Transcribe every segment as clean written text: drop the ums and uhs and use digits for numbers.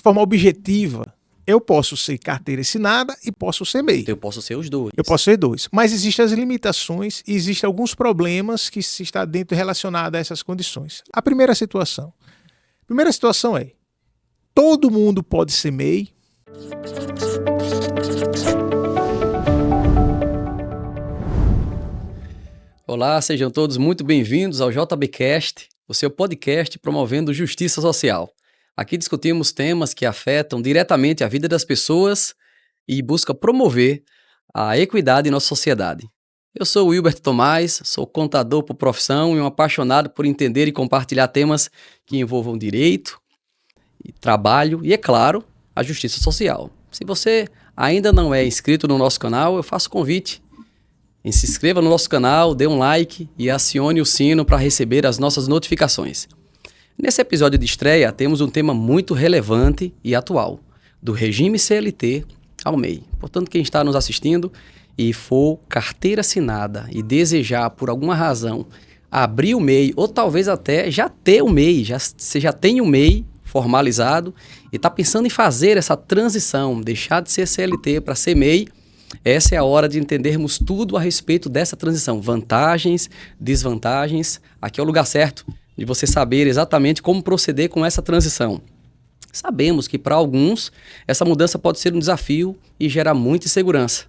forma objetiva, eu posso ser carteira assinada e posso ser MEI. Eu posso ser os dois. Eu posso ser dois. Mas existem as limitações e existem alguns problemas que se está dentro relacionado a essas condições. A primeira situação é: todo mundo pode ser MEI? Olá, sejam todos muito bem-vindos ao JBcast, o seu podcast promovendo justiça social. Aqui discutimos temas que afetam diretamente a vida das pessoas e busca promover a equidade em nossa sociedade. Eu sou o Wilbert Tomás, sou contador por profissão e um apaixonado por entender e compartilhar temas que envolvam direito, trabalho e, é claro, a justiça social. Se você ainda não é inscrito no nosso canal, eu faço convite. Se inscreva no nosso canal, dê um like e acione o sino para receber as nossas notificações. Nesse episódio de estreia, temos um tema muito relevante e atual, do regime CLT ao MEI. Portanto, quem está nos assistindo e for carteira assinada e desejar, por alguma razão, abrir o MEI, ou talvez até já ter o MEI, você já tem o MEI formalizado e está pensando em fazer essa transição, deixar de ser CLT para ser MEI, essa é a hora de entendermos tudo a respeito dessa transição, vantagens, desvantagens. Aqui é o lugar certo de você saber exatamente como proceder com essa transição. Sabemos que para alguns essa mudança pode ser um desafio e gerar muita insegurança.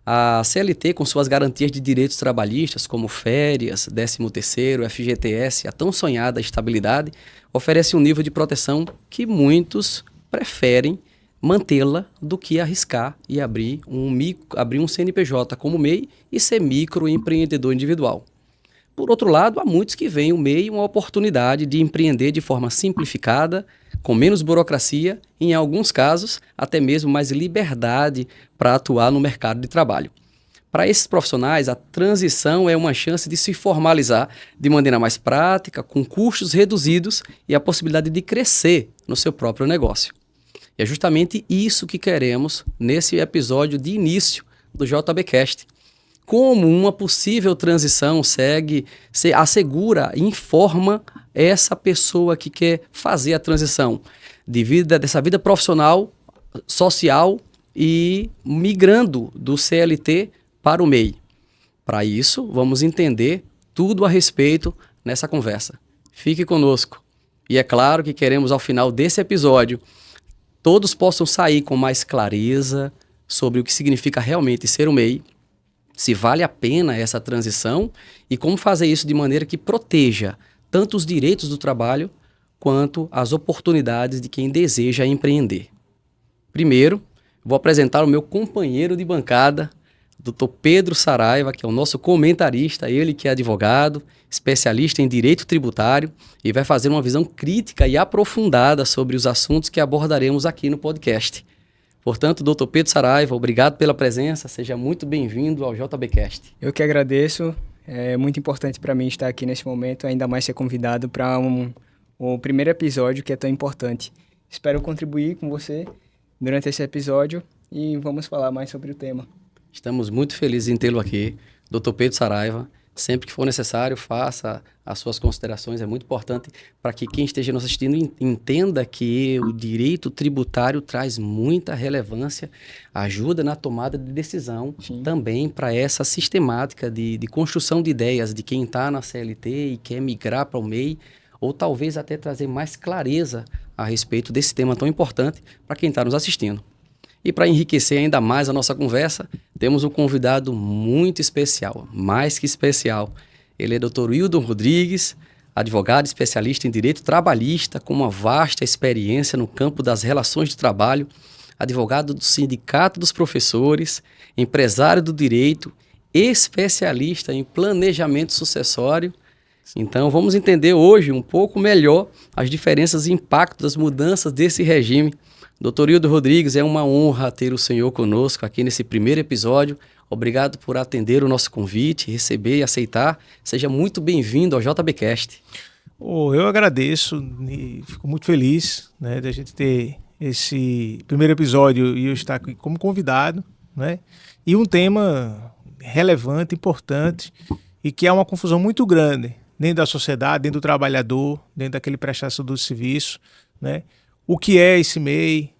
A CLT, com suas garantias de direitos trabalhistas, como férias, 13º, FGTS, a tão sonhada estabilidade, oferece um nível de proteção que muitos preferem mantê-la do que arriscar e abrir um CNPJ como MEI e ser microempreendedor individual. Por outro lado, há muitos que veem o MEI uma oportunidade de empreender de forma simplificada, com menos burocracia e, em alguns casos, até mesmo mais liberdade para atuar no mercado de trabalho. Para esses profissionais, a transição é uma chance de se formalizar de maneira mais prática, com custos reduzidos e a possibilidade de crescer no seu próprio negócio. E é justamente isso que queremos nesse episódio de início do JBcast. Como uma possível transição assegura, informa essa pessoa que quer fazer a transição dessa vida profissional, social e migrando do CLT para o MEI. Para isso, vamos entender tudo a respeito nessa conversa. Fique conosco. E é claro que queremos, ao final desse episódio, todos possam sair com mais clareza sobre o que significa realmente ser o MEI, se vale a pena essa transição e como fazer isso de maneira que proteja tanto os direitos do trabalho quanto as oportunidades de quem deseja empreender. Primeiro, vou apresentar o meu companheiro de bancada, Dr. Pedro Saraiva, que é o nosso comentarista, ele que é advogado, especialista em direito tributário e vai fazer uma visão crítica e aprofundada sobre os assuntos que abordaremos aqui no podcast. Portanto, Dr. Pedro Saraiva, obrigado pela presença, seja muito bem-vindo ao JBcast. Eu que agradeço, é muito importante para mim estar aqui nesse momento, ainda mais ser convidado para o primeiro episódio que é tão importante. Espero contribuir com você durante esse episódio e vamos falar mais sobre o tema. Estamos muito felizes em tê-lo aqui, Dr. Pedro Saraiva. Sempre que for necessário, faça as suas considerações. É muito importante para que quem esteja nos assistindo entenda que o direito tributário traz muita relevância, ajuda na tomada de decisão. Sim. Também para essa sistemática de construção de ideias de quem está na CLT e quer migrar para o MEI, ou talvez até trazer mais clareza a respeito desse tema tão importante para quem está nos assistindo. E para enriquecer ainda mais a nossa conversa, temos um convidado muito especial, mais que especial. Ele é Dr. Wildon Rodrigues, advogado especialista em direito trabalhista, com uma vasta experiência no campo das relações de trabalho, advogado do Sindicato dos Professores, empresário do direito, especialista em planejamento sucessório. Então, vamos entender hoje um pouco melhor as diferenças e impactos das mudanças desse regime. Dr. Wildon Rodrigues, é uma honra ter o senhor conosco aqui nesse primeiro episódio. Obrigado por atender o nosso convite, receber e aceitar. Seja muito bem-vindo ao JBcast. Eu agradeço e fico muito feliz, né, de a gente ter esse primeiro episódio e eu estar aqui como convidado, né, e um tema relevante, importante e que há uma confusão muito grande dentro da sociedade, dentro do trabalhador, dentro daquele prestador de serviço, né. o que é esse MEI,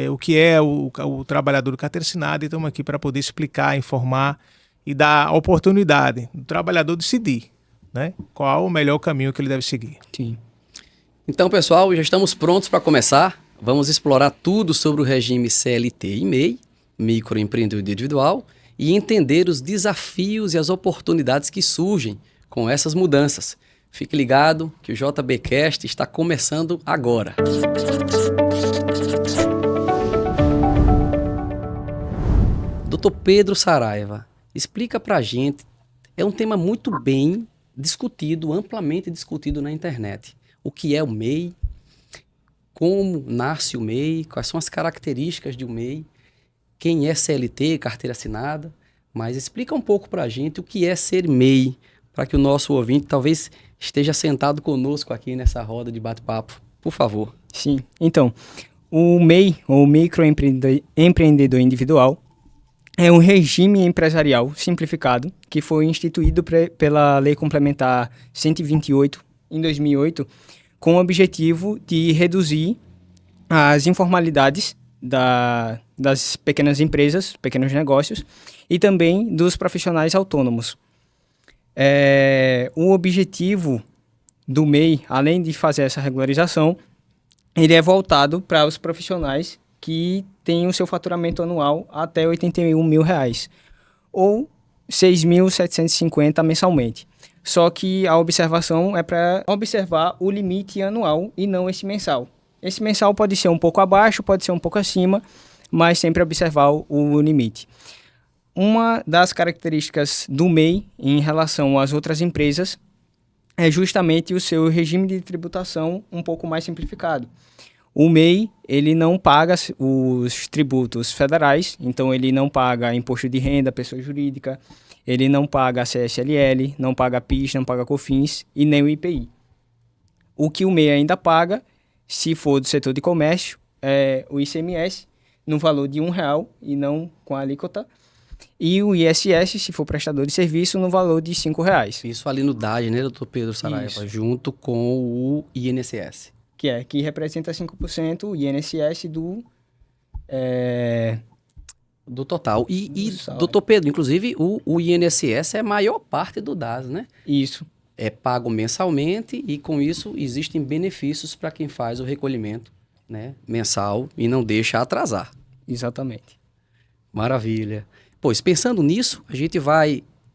o que é o trabalhador de carteira assinada, e estamos aqui para poder explicar, informar e dar a oportunidade do trabalhador decidir, né, qual o melhor caminho que ele deve seguir. Sim. Então, pessoal, já estamos prontos para começar. Vamos explorar tudo sobre o regime CLT e MEI, microempreendedor individual, e entender os desafios e as oportunidades que surgem com essas mudanças. Fique ligado que o JBcast está começando agora. Dr. Pedro Saraiva, explica para a gente, é um tema muito bem discutido, amplamente discutido na internet. O que é o MEI? Como nasce o MEI? Quais são as características de um MEI? Quem é CLT, carteira assinada? Mas explica um pouco para a gente o que é ser MEI, para que o nosso ouvinte talvez esteja sentado conosco aqui nessa roda de bate-papo. Por favor. Sim. Então, o MEI, ou microempreendedor individual, é um regime empresarial simplificado que foi instituído pela Lei Complementar 128, em 2008, com o objetivo de reduzir as informalidades das pequenas empresas, pequenos negócios, e também dos profissionais autônomos. O objetivo do MEI, além de fazer essa regularização, ele é voltado para os profissionais que têm o seu faturamento anual até R$ 81 mil, ou 6.750 mensalmente. Só que a observação é para observar o limite anual e não esse mensal. Esse mensal pode ser um pouco abaixo, pode ser um pouco acima, mas sempre observar o limite. Uma das características do MEI em relação às outras empresas é justamente o seu regime de tributação um pouco mais simplificado. O MEI, ele não paga os tributos federais, então ele não paga imposto de renda, pessoa jurídica, ele não paga a CSLL, não paga PIS, não paga COFINS e nem o IPI. O que o MEI ainda paga, se for do setor de comércio, é o ICMS, no valor de R$1 e não com a alíquota, e o ISS, se for prestador de serviço, no valor de R$5. Isso ali no DAG, né, doutor Pedro Saraiva? Isso. Junto com o INSS. Que representa 5% o INSS do total. E doutor Pedro, inclusive, o INSS é a maior parte do DAS, né? Isso. É pago mensalmente e, com isso, existem benefícios para quem faz o recolhimento, né, mensal e não deixa atrasar. Exatamente. Maravilha. Pois, pensando nisso, a gente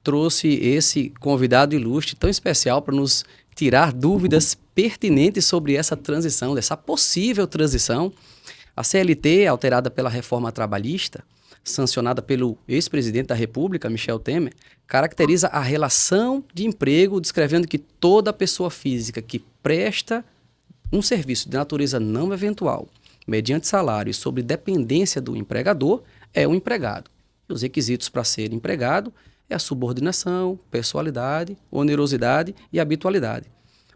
trouxe esse convidado ilustre tão especial para nos tirar dúvidas pertinentes sobre essa transição, dessa possível transição. A CLT, alterada pela reforma trabalhista, sancionada pelo ex-presidente da República, Michel Temer, caracteriza a relação de emprego, descrevendo que toda pessoa física que presta um serviço de natureza não eventual, mediante salário e sob dependência do empregador, é um empregado. E os requisitos para ser empregado é a subordinação, pessoalidade, onerosidade e habitualidade.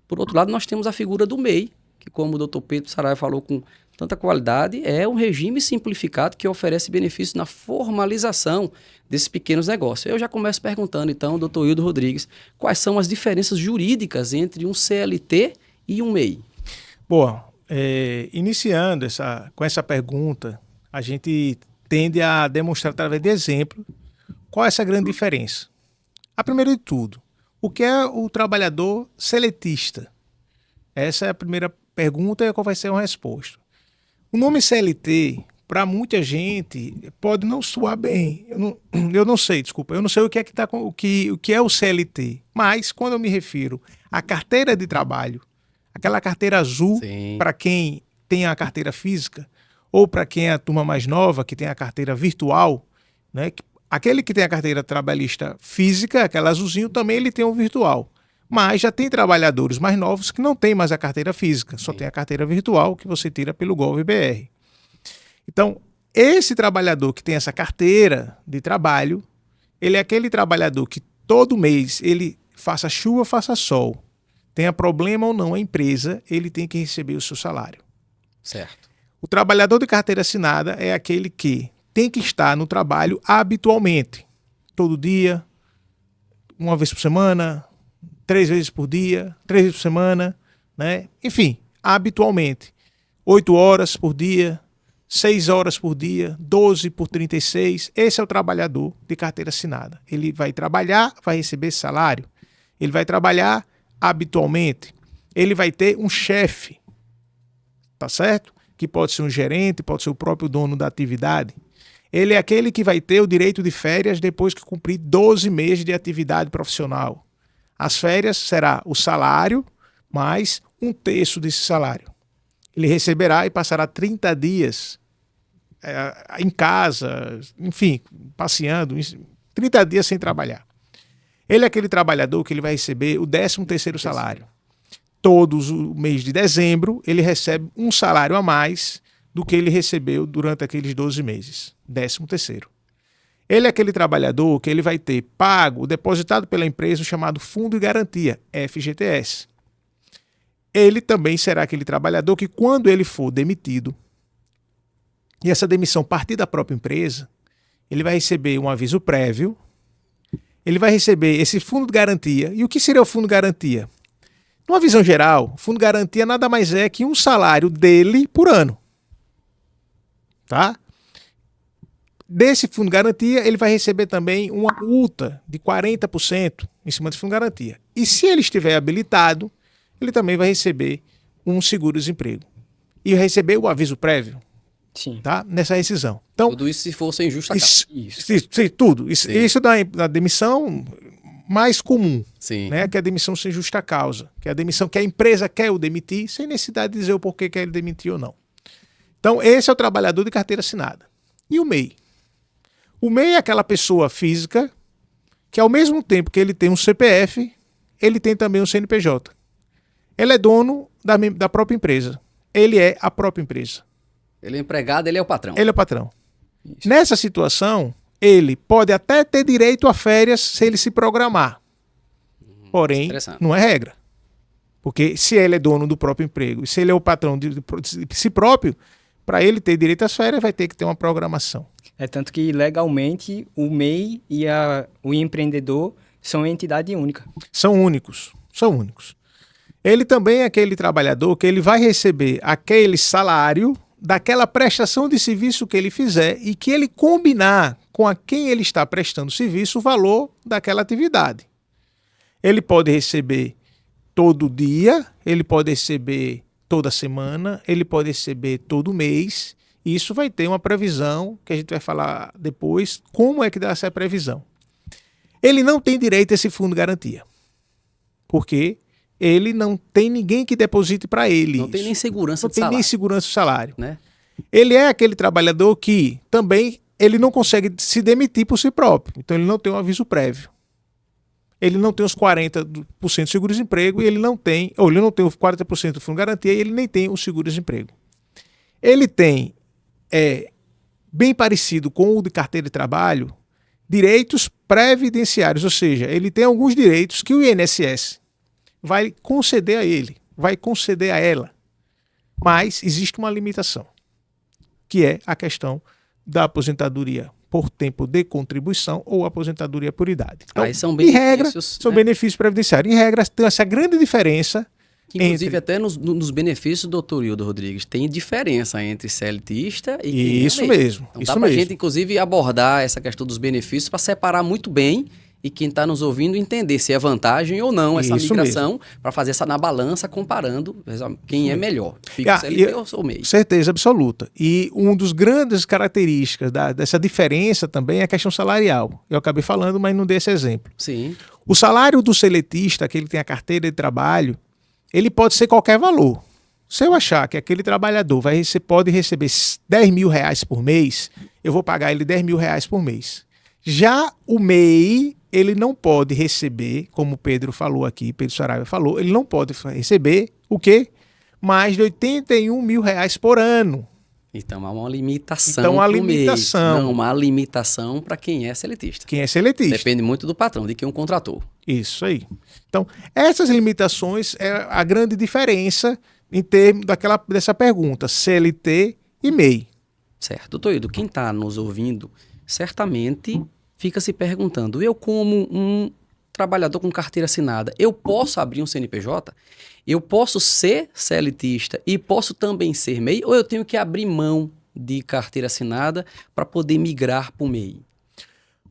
Por outro lado, nós temos a figura do MEI, que, como o Dr. Pedro Saraiva falou com tanta qualidade, é um regime simplificado que oferece benefícios na formalização desses pequenos negócios. Eu já começo perguntando, então, Dr. Hildo Rodrigues, quais são as diferenças jurídicas entre um CLT e um MEI? Bom, iniciando com essa pergunta, a gente tende a demonstrar através de exemplo qual é essa grande diferença. A primeira de tudo, o que é o trabalhador seletista? Essa é a primeira pergunta e qual vai ser a resposta. O nome CLT, para muita gente, pode não soar bem. Eu não sei o que é o que é o CLT, mas quando eu me refiro à carteira de trabalho, aquela carteira azul para quem tem a carteira física, ou para quem é a turma mais nova, que tem a carteira virtual, né? Aquele que tem a carteira trabalhista física, aquela azulzinho, também ele tem o virtual. Mas já tem trabalhadores mais novos que não tem mais a carteira física, só tem a carteira virtual que você tira pelo Gov.br. Então, esse trabalhador que tem essa carteira de trabalho, ele é aquele trabalhador que todo mês, ele faça chuva, faça sol, tenha problema ou não a empresa, ele tem que receber o seu salário. Certo. O trabalhador de carteira assinada é aquele que tem que estar no trabalho habitualmente, todo dia, uma vez por semana, 3 vezes por dia, 3 vezes por semana, né? Enfim, habitualmente. 8 horas por dia, 6 horas por dia, 12 por 36. Esse é o trabalhador de carteira assinada. Ele vai trabalhar, vai receber esse salário. Ele vai trabalhar habitualmente. Ele vai ter um chefe, tá certo? Que pode ser um gerente, pode ser o próprio dono da atividade. Ele é aquele que vai ter o direito de férias depois que cumprir 12 meses de atividade profissional. As férias será o salário mais 1/3 desse salário. Ele receberá e passará 30 dias em casa, enfim, passeando, 30 dias sem trabalhar. Ele é aquele trabalhador que ele vai receber o 13º salário. Todos o mês de dezembro, ele recebe um salário a mais do que ele recebeu durante aqueles 12 meses. 13º. Ele é aquele trabalhador que ele vai ter pago, depositado pela empresa, o chamado Fundo de Garantia, FGTS. Ele também será aquele trabalhador que, quando ele for demitido, e essa demissão partir da própria empresa, ele vai receber um aviso prévio, ele vai receber esse fundo de garantia. E o que seria o fundo de garantia? Numa visão geral, o fundo de garantia nada mais é que um salário dele por ano. Tá? Desse fundo de garantia, ele vai receber também uma multa de 40% em cima desse fundo de garantia. E se ele estiver habilitado, ele também vai receber um seguro-desemprego. E vai receber o aviso prévio. Sim. Tá? Nessa rescisão. Então, Tudo isso se for sem justa causa. Tudo. Isso da demissão mais comum. Sim. Né? Que é a demissão sem justa causa. Que é a demissão que a empresa quer o demitir, sem necessidade de dizer o porquê quer ele demitir ou não. Então, esse é o trabalhador de carteira assinada. E o MEI? O MEI é aquela pessoa física que, ao mesmo tempo que ele tem um CPF, ele tem também um CNPJ. Ele é dono da própria empresa. Ele é a própria empresa. Ele é empregado, ele é o patrão. Ele é o patrão. Isso. Nessa situação, ele pode até ter direito a férias se ele se programar. Porém, não é regra. Porque se ele é dono do próprio emprego, e se ele é o patrão de si próprio, para ele ter direito às férias, vai ter que ter uma programação. É tanto que, legalmente, o MEI e o empreendedor são entidade única. São únicos. Ele também é aquele trabalhador que ele vai receber aquele salário daquela prestação de serviço que ele fizer e que ele combinar com a quem ele está prestando serviço o valor daquela atividade. Ele pode receber todo dia, ele pode receber toda semana, ele pode receber todo mês. E isso vai ter uma previsão, que a gente vai falar depois, como é que dá essa previsão. Ele não tem direito a esse fundo de garantia, porque ele não tem ninguém que deposite para ele. Não tem nem segurança de salário. Não tem nem segurança do salário. Né? Ele é aquele trabalhador que também ele não consegue se demitir por si próprio. Então ele não tem um aviso prévio. Ele não tem os 40% de seguro-desemprego e ele não tem os 40% do fundo de garantia e ele nem tem o seguro-desemprego. Ele tem, bem parecido com o de carteira de trabalho, direitos previdenciários, ou seja, ele tem alguns direitos que o INSS vai conceder a ele, vai conceder a ela. Mas existe uma limitação, que é a questão da aposentadoria por tempo de contribuição ou aposentadoria por idade. Então, são benefícios, em regra, são né? Benefícios previdenciários. Em regra, tem essa grande diferença. Inclusive, até nos benefícios, doutor Hildo Rodrigues, tem diferença entre CLTista e quem Isso é MEI. mesmo. Então, isso dá pra mesmo. gente, inclusive, abordar essa questão dos benefícios para separar muito bem e quem está nos ouvindo entender se é vantagem ou não essa Isso migração, para fazer essa na balança, comparando quem é melhor. Fica o CLT ou o MEI. Certeza absoluta. E uma das grandes características dessa diferença também é a questão salarial. Eu acabei falando, mas não dei esse exemplo. Sim. O salário do seletista, que ele tem a carteira de trabalho, ele pode ser qualquer valor. Se eu achar que aquele trabalhador pode receber R$10.000 por mês, eu vou pagar ele R$10.000 por mês. Já o MEI, ele não pode receber, como o Pedro falou aqui, Pedro Saraiva falou, ele não pode receber o quê? Mais de R$81.000 por ano. Então há uma limitação. Então há limitação. Não, uma limitação para quem é seletista. Quem é seletista. Depende muito do patrão, de quem o contratou. Isso aí. Então, essas limitações é a grande diferença em termos dessa pergunta, CLT e MEI. Certo. Doutor Hildo, quem está nos ouvindo certamente fica se perguntando, eu como um trabalhador com carteira assinada, eu posso abrir um CNPJ? Eu posso ser CLTista e posso também ser MEI? Ou eu tenho que abrir mão de carteira assinada para poder migrar para o MEI?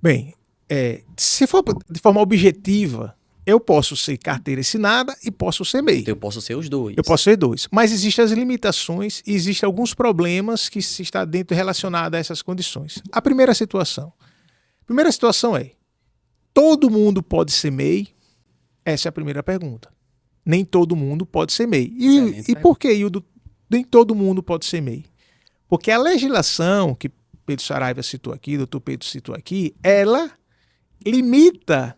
Bem, se for de forma objetiva, eu posso ser carteira assinada e posso ser MEI. Eu posso ser os dois. Eu posso ser dois. Mas existem as limitações e existem alguns problemas que se está dentro relacionado a essas condições. A primeira situação é: todo mundo pode ser MEI? Essa é a primeira pergunta. Nem todo mundo pode ser MEI. E por que, Hildo, nem todo mundo pode ser MEI? Porque a legislação que Pedro Saraiva citou aqui, doutor Pedro citou aqui, ela limita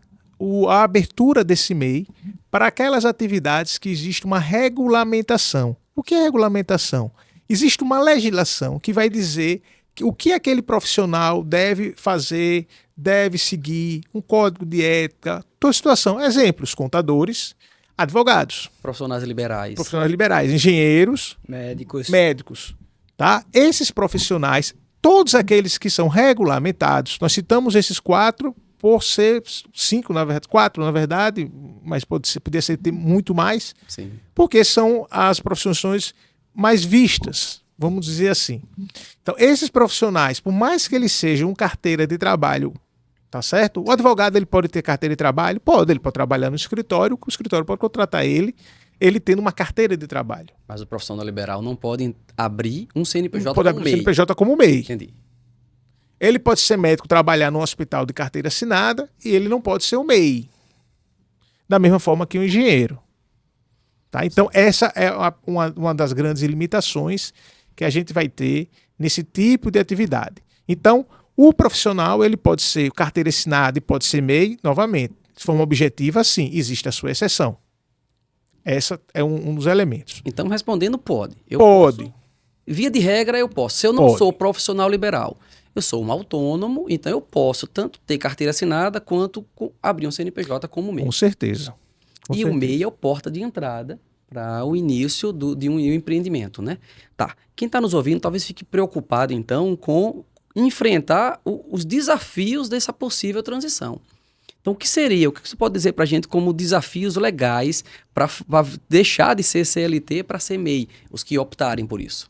a abertura desse MEI para aquelas atividades que existe uma regulamentação. O que é regulamentação? Existe uma legislação que vai dizer o que aquele profissional deve fazer, deve seguir, um código de ética, toda situação. Exemplos: contadores, advogados, profissionais liberais, engenheiros, médicos. Tá? Esses profissionais, todos aqueles que são regulamentados, nós citamos esses quatro por ser quatro na verdade, mas podia ser muito mais. Sim. Porque são as profissões mais vistas, vamos dizer assim. Então, esses profissionais, por mais que eles sejam carteira de trabalho, tá certo? O advogado, ele pode ter carteira de trabalho? Ele pode trabalhar no escritório, o escritório pode contratar ele tendo uma carteira de trabalho. Mas o profissional liberal não pode abrir um CNPJ não pode como abrir MEI. CNPJ como MEI. Entendi. Ele pode ser médico, trabalhar num hospital de carteira assinada, e ele não pode ser um MEI. Da mesma forma que um engenheiro. Tá? Então, essa é uma das grandes limitações que a gente vai ter nesse tipo de atividade. Então, o profissional, ele pode ser carteira assinada e pode ser MEI, novamente. De forma objetiva, sim, existe a sua exceção. Essa é um dos elementos. Então, respondendo, pode. Pode. Via de regra, eu posso. Se eu não sou profissional liberal, eu sou um autônomo, então eu posso tanto ter carteira assinada quanto abrir um CNPJ como MEI. Com certeza. O MEI é a porta de entrada para o início de um empreendimento, né? Tá. Quem está nos ouvindo talvez fique preocupado, então, com enfrentar os desafios dessa possível transição. Então, o que você pode dizer para a gente como desafios legais para deixar de ser CLT para ser MEI, os que optarem por isso?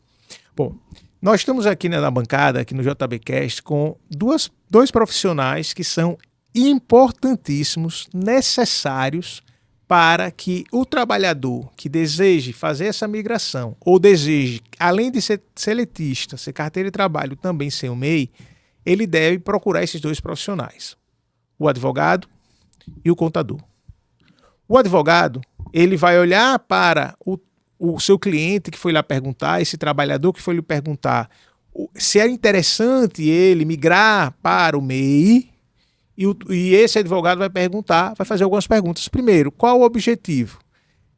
Bom, nós estamos aqui na bancada, aqui no JBcast, com dois profissionais que são importantíssimos, necessários para que o trabalhador que deseje fazer essa migração ou deseje, além de ser seletista, ser carteira de trabalho, também ser um MEI, ele deve procurar esses dois profissionais: o advogado e o contador. O advogado, ele vai olhar para o seu cliente que foi lá perguntar, esse trabalhador que foi lhe perguntar se é interessante ele migrar para o MEI, e esse advogado vai fazer algumas perguntas. Primeiro, qual o objetivo?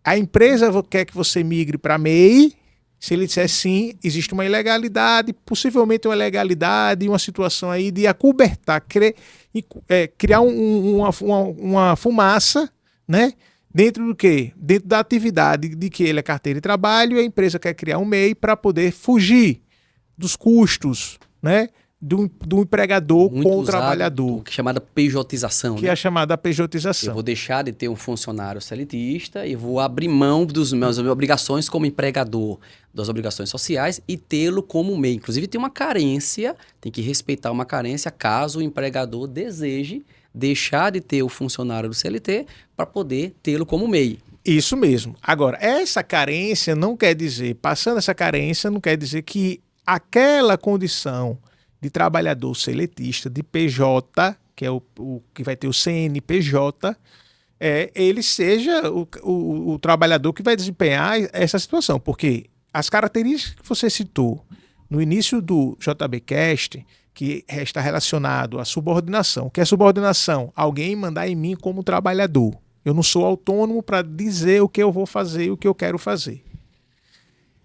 A empresa quer que você migre para MEI? Se ele disser sim, existe uma ilegalidade, possivelmente uma ilegalidade, uma situação aí de acobertar, criar uma fumaça, né? Dentro do quê? Dentro da atividade de que ele é carteira de trabalho, e a empresa quer criar um MEI para poder fugir dos custos, né? Do empregador muito com o trabalhador. Que é chamada pejotização. Que é a chamada pejotização. Eu vou deixar de ter um funcionário CLTista e vou abrir mão das minhas obrigações como empregador, das obrigações sociais, e tê-lo como MEI. Inclusive tem uma carência, tem que respeitar uma carência caso o empregador deseje deixar de ter o funcionário do CLT para poder tê-lo como MEI. Isso mesmo. Agora, essa carência não quer dizer, passando essa carência, não quer dizer que aquela condição de trabalhador seletista, de PJ, que é o que vai ter o CNPJ, ele seja o trabalhador que vai desempenhar essa situação. Porque as características que você citou no início do JBcast, que está relacionado à subordinação. O que é subordinação? Alguém mandar em mim como trabalhador. Eu não sou autônomo para dizer o que eu vou fazer e o que eu quero fazer.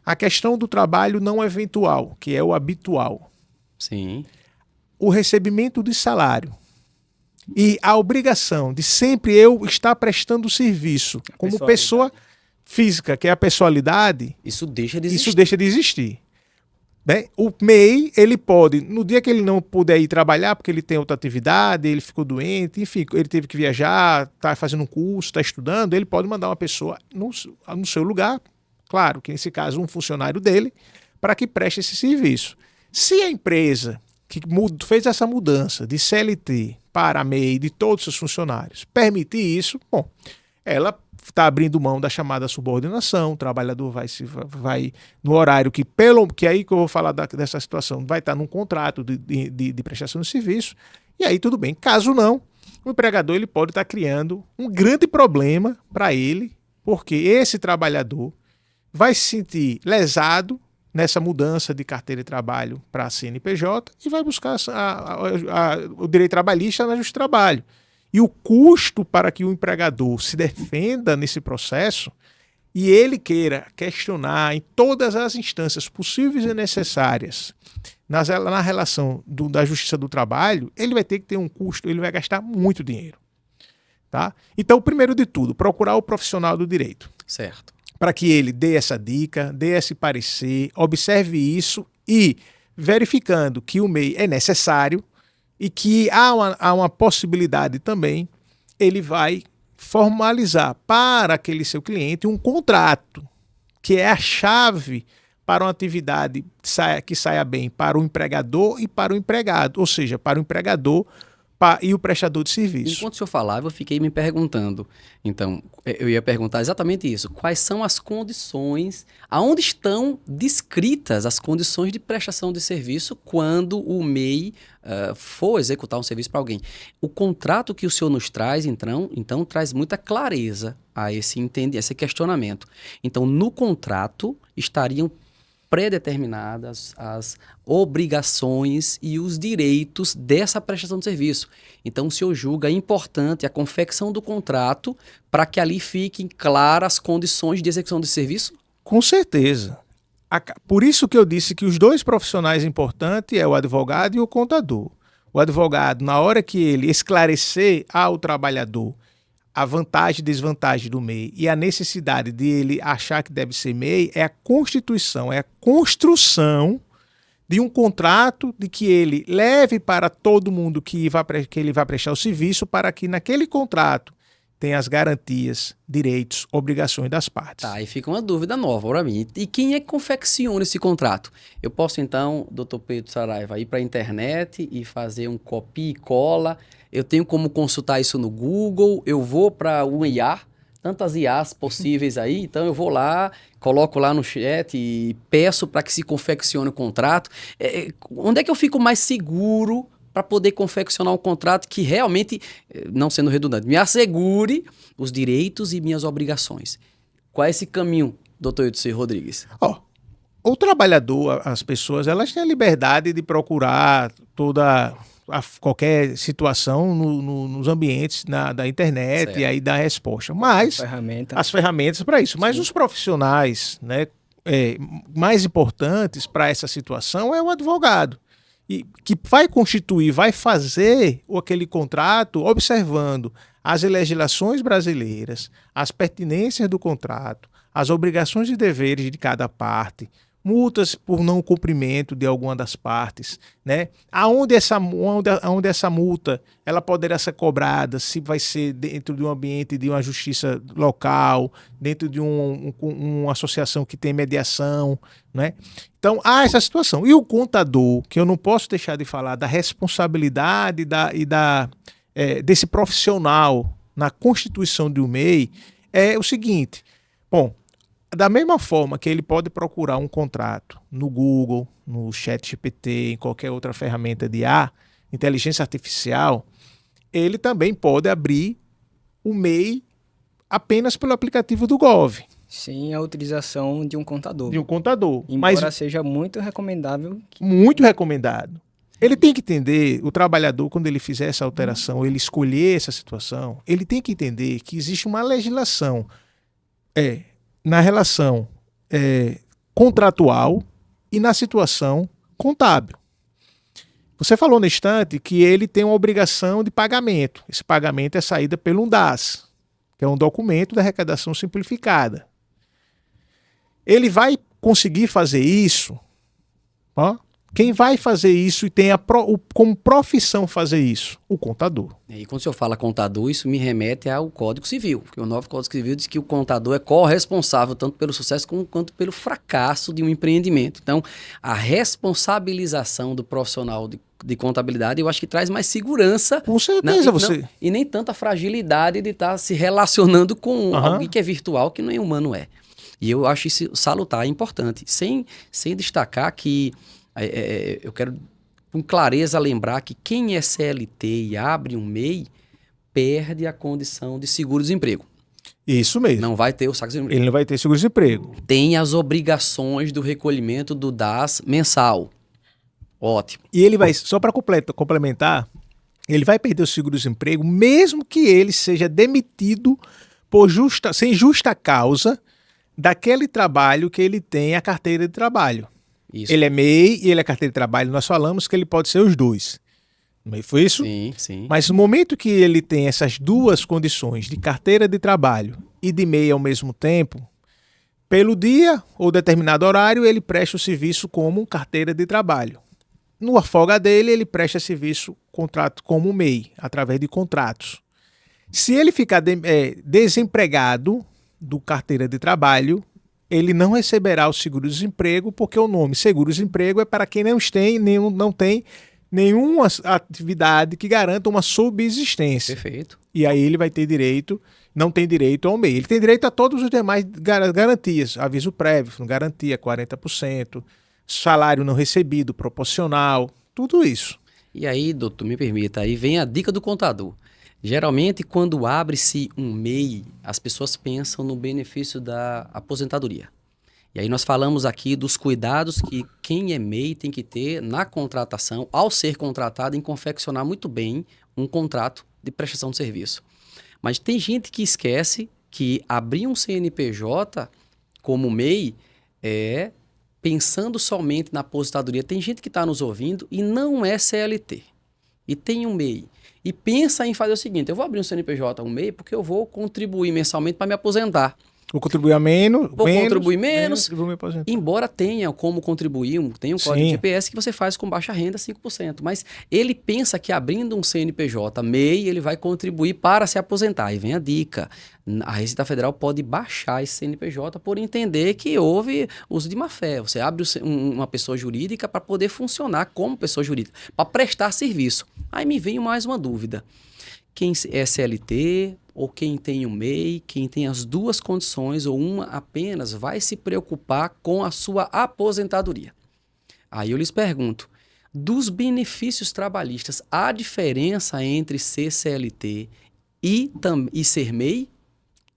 A questão do trabalho não eventual, que é o habitual. Sim. O recebimento de salário e a obrigação de sempre eu estar prestando serviço como pessoa física, que é a pessoalidade, isso deixa de existir. Isso deixa de existir. né? O MEI, ele pode, no dia que ele não puder ir trabalhar, porque ele tem outra atividade, ele ficou doente, enfim, ele teve que viajar, está fazendo um curso, está estudando, ele pode mandar uma pessoa no seu lugar, claro que nesse caso um funcionário dele, para que preste esse serviço. Se a empresa que fez essa mudança de CLT para MEI de todos os seus funcionários permitir isso, bom, ela está abrindo mão da chamada subordinação, o trabalhador vai no horário que aí que eu vou falar dessa situação, vai estar num contrato de prestação de serviço, e aí tudo bem. Caso não, o empregador ele pode estar criando um grande problema para ele, porque esse trabalhador vai se sentir lesado nessa mudança de carteira de trabalho para a CNPJ e vai buscar o direito trabalhista na Justiça do Trabalho. E o custo para que o empregador se defenda nesse processo e ele queira questionar em todas as instâncias possíveis e necessárias na relação da Justiça do Trabalho, ele vai ter que ter um custo, ele vai gastar muito dinheiro. Tá? Então, primeiro de tudo, procurar o profissional do direito. Certo. Para que ele dê essa dica, dê esse parecer, observe isso e, verificando que o MEI é necessário, e que há uma possibilidade também, ele vai formalizar para aquele seu cliente um contrato, que é a chave para uma atividade que saia bem para o empregador e para o empregado, ou seja, para o empregador e o prestador de serviço. Enquanto o senhor falava, eu fiquei me perguntando. Então, eu ia perguntar exatamente isso. Quais são as condições, aonde estão descritas as condições de prestação de serviço quando o MEI for executar um serviço para alguém? O contrato que o senhor nos traz, então traz muita clareza a esse questionamento. Então, no contrato estariam pré-determinadas as obrigações e os direitos dessa prestação de serviço. Então, o senhor julga importante a confecção do contrato para que ali fiquem claras as condições de execução de serviço? Com certeza. Por isso que eu disse que os dois profissionais importantes é o advogado e o contador. O advogado, na hora que ele esclarecer ao trabalhador a vantagem e desvantagem do MEI e a necessidade de ele achar que deve ser MEI, é a constituição, é a construção de um contrato de que ele leve para todo mundo que ele vai prestar o serviço, para que naquele contrato tenha as garantias, direitos, obrigações das partes. Tá, aí fica uma dúvida nova para mim. E quem é que confecciona esse contrato? Eu posso então, doutor Pedro Saraiva, ir para a internet e fazer um copia e cola? Eu tenho como consultar isso no Google? Eu vou para um IA, tantas IAs possíveis aí, então eu vou lá, coloco lá no chat e peço para que se confeccione o contrato. Onde é que eu fico mais seguro para poder confeccionar um contrato que realmente, não sendo redundante, me assegure os direitos e minhas obrigações? Qual é esse caminho, doutor Edson Rodrigues? O trabalhador, as pessoas, elas têm a liberdade de procurar qualquer situação nos ambientes da internet, certo, e aí dar resposta. Mas as ferramentas para isso. Mas os profissionais, né, mais importantes para essa situação é o advogado. E que vai fazer aquele contrato observando as legislações brasileiras, as pertinências do contrato, as obrigações e deveres de cada parte, multas por não cumprimento de alguma das partes, né? Aonde essa multa ela poderá ser cobrada, se vai ser dentro de um ambiente de uma justiça local, dentro de uma associação que tem mediação, né? Então, há essa situação. E o contador, que eu não posso deixar de falar da responsabilidade desse profissional na constituição de um MEI, é o seguinte, bom, da mesma forma que ele pode procurar um contrato no Google, no ChatGPT, em qualquer outra ferramenta de inteligência artificial, ele também pode abrir o MEI apenas pelo aplicativo do Gov. Sem a utilização de um contador. Embora seja muito recomendável. Muito recomendado. Ele tem que entender, o trabalhador, quando ele fizer essa alteração, ele escolher essa situação, ele tem que entender que existe uma legislação na relação contratual e na situação contábil. Você falou no instante que ele tem uma obrigação de pagamento. Esse pagamento é saída pelo DAS, que é um documento da arrecadação simplificada. Ele vai conseguir fazer isso, Ó, quem vai fazer isso e tem como profissão fazer isso? O contador. E quando o senhor fala contador, isso me remete ao Código Civil, porque o novo Código Civil diz que o contador é corresponsável tanto pelo sucesso quanto pelo fracasso de um empreendimento. Então, a responsabilização do profissional de contabilidade, eu acho que traz mais segurança. Com certeza, e nem tanta fragilidade de estar se relacionando com alguém que é virtual, que nem humano é. E eu acho isso salutar, importante. Sem destacar que eu quero com clareza lembrar que quem é CLT e abre um MEI perde a condição de seguro-desemprego. Isso mesmo. Não vai ter o saco-desemprego. Ele não vai ter seguro-desemprego. Tem as obrigações do recolhimento do DAS mensal. Ótimo. E ele vai, só para complementar, ele vai perder o seguro-desemprego mesmo que ele seja demitido sem justa causa daquele trabalho que ele tem a carteira de trabalho. Isso. Ele é MEI e ele é carteira de trabalho. Nós falamos que ele pode ser os dois. Não foi isso? Sim, sim. Mas no momento que ele tem essas duas condições de carteira de trabalho e de MEI ao mesmo tempo, pelo dia ou determinado horário, ele presta o serviço como carteira de trabalho. No folga dele, ele presta serviço contrato como MEI, através de contratos. Se ele ficar desempregado do carteira de trabalho, ele não receberá o seguro-desemprego, porque o nome seguro-desemprego é para quem não tem nenhuma atividade que garanta uma subsistência. Perfeito. E aí ele vai ter direito, não tem direito ao MEI. Ele tem direito a todos os demais garantias, aviso prévio, garantia 40%, salário não recebido, proporcional, tudo isso. E aí, doutor, me permita, aí vem a dica do contador. Geralmente, quando abre-se um MEI, as pessoas pensam no benefício da aposentadoria. E aí nós falamos aqui dos cuidados que quem é MEI tem que ter na contratação, ao ser contratado, em confeccionar muito bem um contrato de prestação de serviço. Mas tem gente que esquece que abrir um CNPJ como MEI é pensando somente na aposentadoria. Tem gente que está nos ouvindo e não é CLT. E tem um MEI. E pensa em fazer o seguinte: eu vou abrir um CNPJ, um MEI, porque eu vou contribuir mensalmente para me aposentar. Vou contribuir a menos. Vou contribuir menos. Vou me aposentar. Embora tenha como contribuir, tem um código de GPS que você faz com baixa renda, 5%. Mas ele pensa que abrindo um CNPJ MEI, ele vai contribuir para se aposentar. E vem a dica: a Receita Federal pode baixar esse CNPJ por entender que houve uso de má-fé. Você abre uma pessoa jurídica para poder funcionar como pessoa jurídica, para prestar serviço. Aí me vem mais uma dúvida. Quem é CLT ou quem tem um MEI, quem tem as duas condições ou uma apenas, vai se preocupar com a sua aposentadoria. Aí eu lhes pergunto, dos benefícios trabalhistas, há diferença entre ser CLT e ser MEI?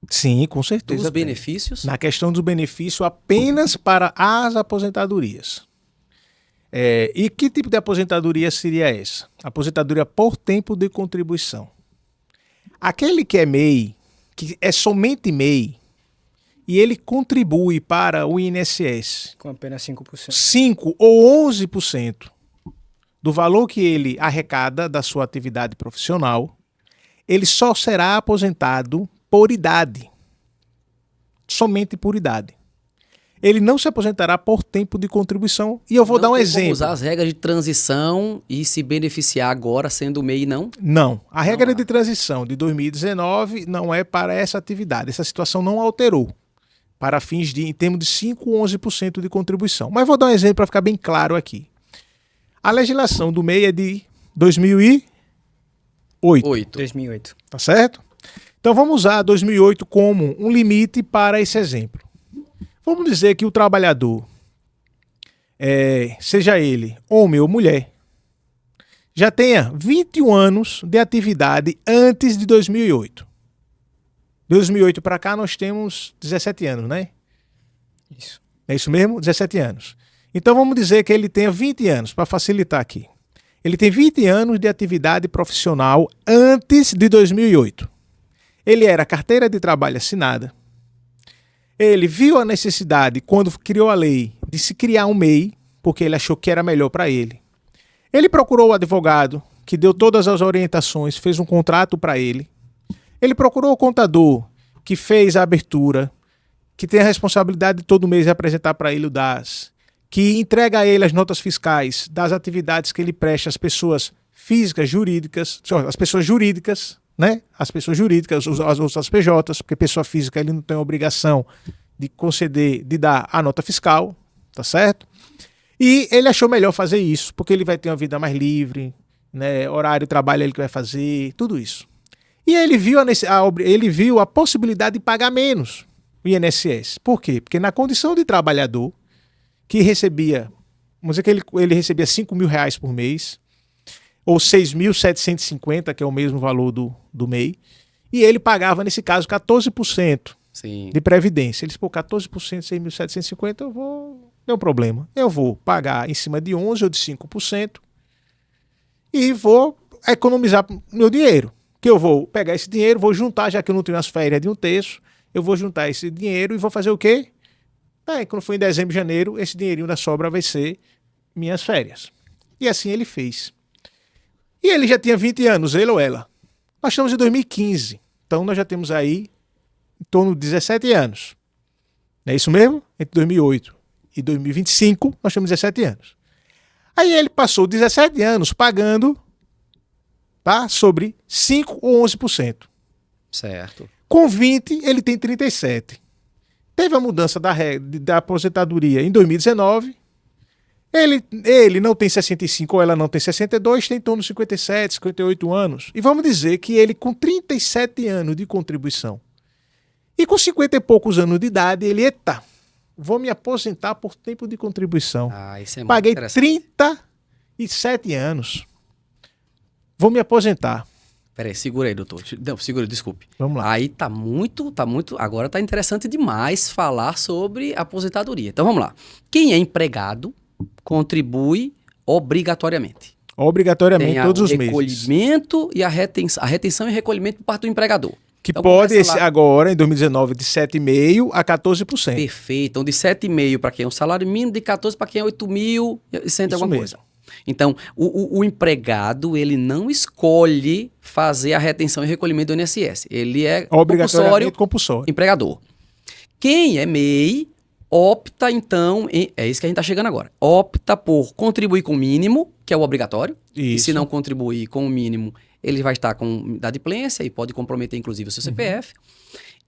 Sim, com certeza. Dos benefícios? Na questão do benefício apenas para as aposentadorias. E que tipo de aposentadoria seria essa? Aposentadoria por tempo de contribuição. Aquele que é MEI, que é somente MEI, e ele contribui para o INSS com apenas 5%. 5 ou 11% do valor que ele arrecada da sua atividade profissional, ele só será aposentado por idade. Somente por idade. Ele não se aposentará por tempo de contribuição. E eu vou dar um exemplo. Não usar as regras de transição e se beneficiar agora sendo MEI, não? Não. A regra de transição de 2019 não é para essa atividade. Essa situação não alterou para fins em termos de 5 ou 11% de contribuição. Mas vou dar um exemplo para ficar bem claro aqui. A legislação do MEI é de 2008. 2008. Tá certo? Então vamos usar 2008 como um limite para esse exemplo. Vamos dizer que o trabalhador, seja ele homem ou mulher, já tenha 21 anos de atividade antes de 2008. 2008 para cá nós temos 17 anos, né? Isso. É isso mesmo? 17 anos. Então vamos dizer que ele tenha 20 anos, para facilitar aqui. Ele tem 20 anos de atividade profissional antes de 2008. Ele era carteira de trabalho assinada. Ele viu a necessidade, quando criou a lei, de se criar um MEI, porque ele achou que era melhor para ele. Ele procurou o advogado, que deu todas as orientações, fez um contrato para ele. Ele procurou o contador, que fez a abertura, que tem a responsabilidade de todo mês apresentar para ele o DAS, que entrega a ele as notas fiscais das atividades que ele presta às pessoas físicas, jurídicas, as pessoas jurídicas, né? As pessoas jurídicas, as PJs, porque pessoa física ele não tem obrigação de conceder, de dar a nota fiscal, tá certo? E ele achou melhor fazer isso, porque ele vai ter uma vida mais livre, né? Horário de trabalho ele que vai fazer, tudo isso. E ele viu a possibilidade de pagar menos o INSS. Por quê? Porque na condição de trabalhador, que recebia, vamos dizer que ele recebia R$5.000 por mês, ou 6.750, que é o mesmo valor do MEI, e ele pagava, nesse caso, 14% Sim. de previdência. Ele disse, pô, 14% de 6.750, eu vou... Não é um problema. Eu vou pagar em cima de 11% ou de 5% e vou economizar meu dinheiro. Que eu vou pegar esse dinheiro, vou juntar, já que eu não tenho as férias de 1/3, eu vou juntar esse dinheiro e vou fazer o quê? Quando for em dezembro, janeiro, esse dinheirinho da sobra vai ser minhas férias. E assim ele fez. E ele já tinha 20 anos, ele ou ela. Nós estamos em 2015, então nós já temos aí em torno de 17 anos. Não é isso mesmo? Entre 2008 e 2025, nós temos 17 anos. Aí ele passou 17 anos pagando, tá, sobre 5 ou 11%. Certo. Com 20, ele tem 37. Teve a mudança da aposentadoria em 2019. Ele não tem 65 ou ela não tem 62, tem em torno de 57, 58 anos. E vamos dizer que ele, com 37 anos de contribuição e com 50 e poucos anos de idade, ele, eita, vou me aposentar por tempo de contribuição. Isso é muito Paguei interessante. 37 anos. Vou me aposentar. Peraí, segura aí, doutor. Não, segura, desculpe. Vamos lá. Aí tá muito, agora tá interessante demais falar sobre aposentadoria. Então vamos lá. Quem é empregado contribui obrigatoriamente. Obrigatoriamente, todos os o meses. recolhimento e a retenção e recolhimento por parte do empregador. Que Então, pode, começa lá. agora, em 2019, de 7,5% a 14%. Perfeito. Então, de 7,5 para quem é um salário mínimo, de 14 para quem é 8.100 alguma coisa. Então, o empregado, ele não escolhe fazer a retenção e recolhimento do INSS. Ele é compulsório. Empregador. Quem é MEI, opta, então, é isso que a gente está chegando agora, opta por contribuir com o mínimo, que é o obrigatório. Isso. E se não contribuir com o mínimo, ele vai estar com inadimplência e pode comprometer, inclusive, o seu CPF.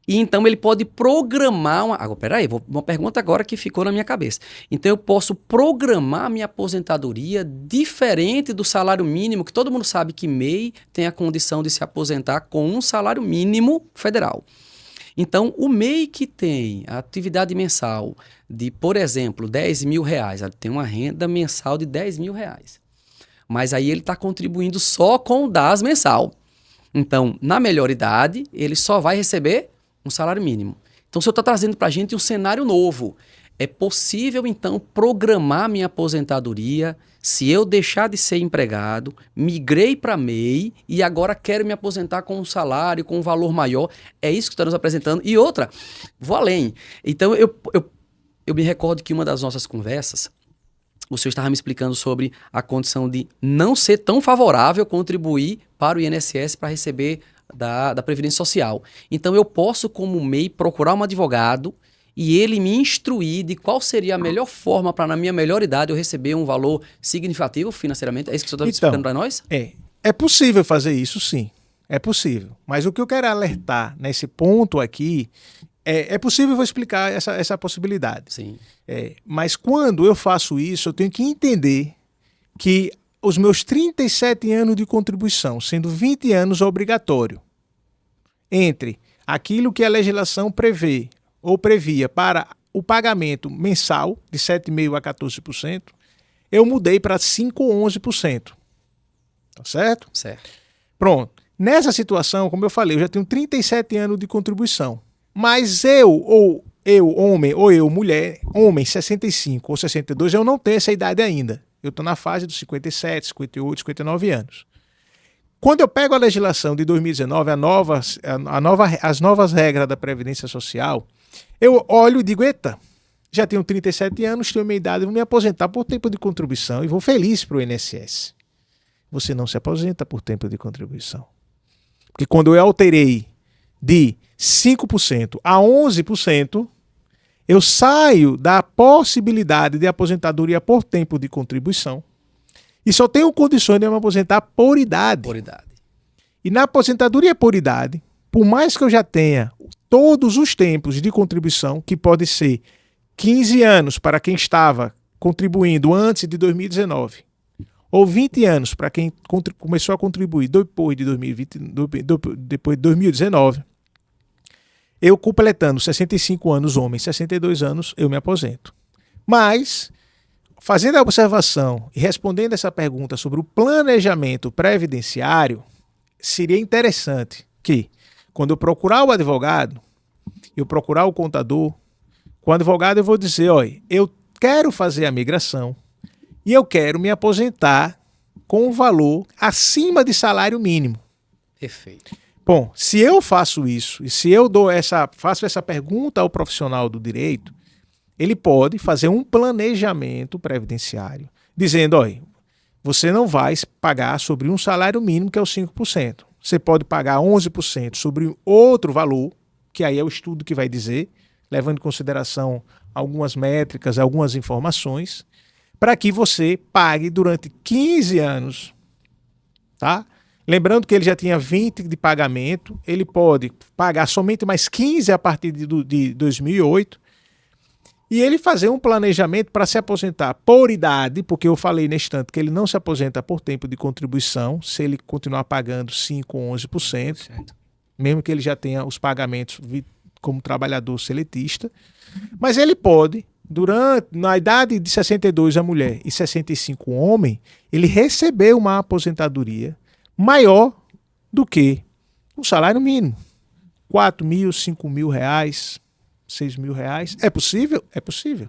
E então ele pode programar Agora, peraí, uma pergunta agora que ficou na minha cabeça. Então eu posso programar minha aposentadoria diferente do salário mínimo, que todo mundo sabe que MEI tem a condição de se aposentar com um salário mínimo federal. Então, o MEI que tem a atividade mensal de, por exemplo, R$10.000, ele tem uma renda mensal de R$10.000. Mas aí ele está contribuindo só com o DAS mensal. Então, na melhor idade, ele só vai receber um salário mínimo. Então, o senhor está trazendo para a gente um cenário novo. É possível, então, programar minha aposentadoria se eu deixar de ser empregado, migrei para MEI e agora quero me aposentar com um salário, com um valor maior. É isso que está nos apresentando. E outra, vou além. Então, eu me recordo que uma das nossas conversas, o senhor estava me explicando sobre a condição de não ser tão favorável contribuir para o INSS para receber da Previdência Social. Então, eu posso, como MEI, procurar um advogado e ele me instruir de qual seria a melhor forma para, na minha melhor idade, eu receber um valor significativo financeiramente. É isso que o senhor está explicando para nós? É possível fazer isso, sim. É possível. Mas o que eu quero alertar nesse ponto aqui, é possível, eu vou explicar essa possibilidade. Sim. Mas quando eu faço isso, eu tenho que entender que os meus 37 anos de contribuição, sendo 20 anos obrigatório, entre aquilo que a legislação prevê ou previa para o pagamento mensal de 7,5% a 14%, eu mudei para 5% ou 11%. Tá certo? Certo. Pronto. Nessa situação, como eu falei, eu já tenho 37 anos de contribuição. Mas eu, homem, ou eu, mulher, homem, 65 ou 62, eu não tenho essa idade ainda. Eu estou na fase dos 57, 58, 59 anos. Quando eu pego a legislação de 2019, as novas regras da Previdência Social, eu olho e digo, eita, já tenho 37 anos, tenho minha idade, vou me aposentar por tempo de contribuição e vou feliz para o INSS. Você não se aposenta por tempo de contribuição. Porque quando eu alterei de 5% a 11%, Eu saio da possibilidade de aposentadoria por tempo de contribuição e só tenho condições de me aposentar por idade. Por idade. E na aposentadoria por idade, por mais que eu já tenha todos os tempos de contribuição, que pode ser 15 anos para quem estava contribuindo antes de 2019, ou 20 anos para quem começou a contribuir depois de 2019, eu completando 65 anos homem, 62 anos, eu me aposento. Mas, fazendo a observação e respondendo essa pergunta sobre o planejamento previdenciário, seria interessante que, quando eu procurar o advogado, eu procurar o contador, com o advogado eu vou dizer, olha, eu quero fazer a migração e eu quero me aposentar com um valor acima de salário mínimo. Perfeito. Bom, se eu faço isso e se eu faço essa pergunta ao profissional do direito, ele pode fazer um planejamento previdenciário, dizendo, olha, você não vai pagar sobre um salário mínimo que é o 5%. Você pode pagar 11% sobre outro valor, que aí é o estudo que vai dizer, levando em consideração algumas métricas, algumas informações, para que você pague durante 15 anos, tá? Lembrando que ele já tinha 20 de pagamento, ele pode pagar somente mais 15 a partir de 2008, e ele fazer um planejamento para se aposentar por idade, porque eu falei nesse instante que ele não se aposenta por tempo de contribuição, se ele continuar pagando 5 ou 11%, mesmo que ele já tenha os pagamentos como trabalhador seletista, mas ele pode, na idade de 62 a mulher e 65 o homem, ele receber uma aposentadoria maior do que um salário mínimo. 4 mil, 5 mil reais, 6 mil reais. É possível? É possível.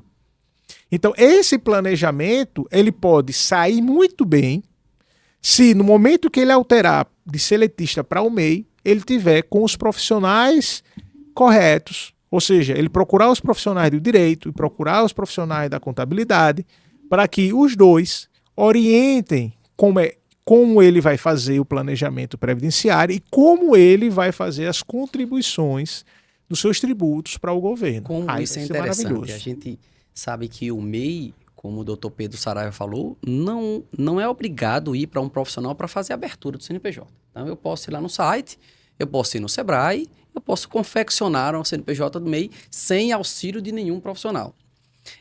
Então, esse planejamento, ele pode sair muito bem se no momento que ele alterar de seletista para o MEI, ele tiver com os profissionais corretos, ou seja, ele procurar os profissionais do direito e procurar os profissionais da contabilidade para que os dois orientem como ele vai fazer o planejamento previdenciário e como ele vai fazer as contribuições dos seus tributos para o governo. Como isso é interessante. A gente sabe que o MEI, como o doutor Pedro Saraiva falou, não é obrigado a ir para um profissional para fazer a abertura do CNPJ. Então, eu posso ir lá no site, eu posso ir no Sebrae, eu posso confeccionar um CNPJ do MEI sem auxílio de nenhum profissional.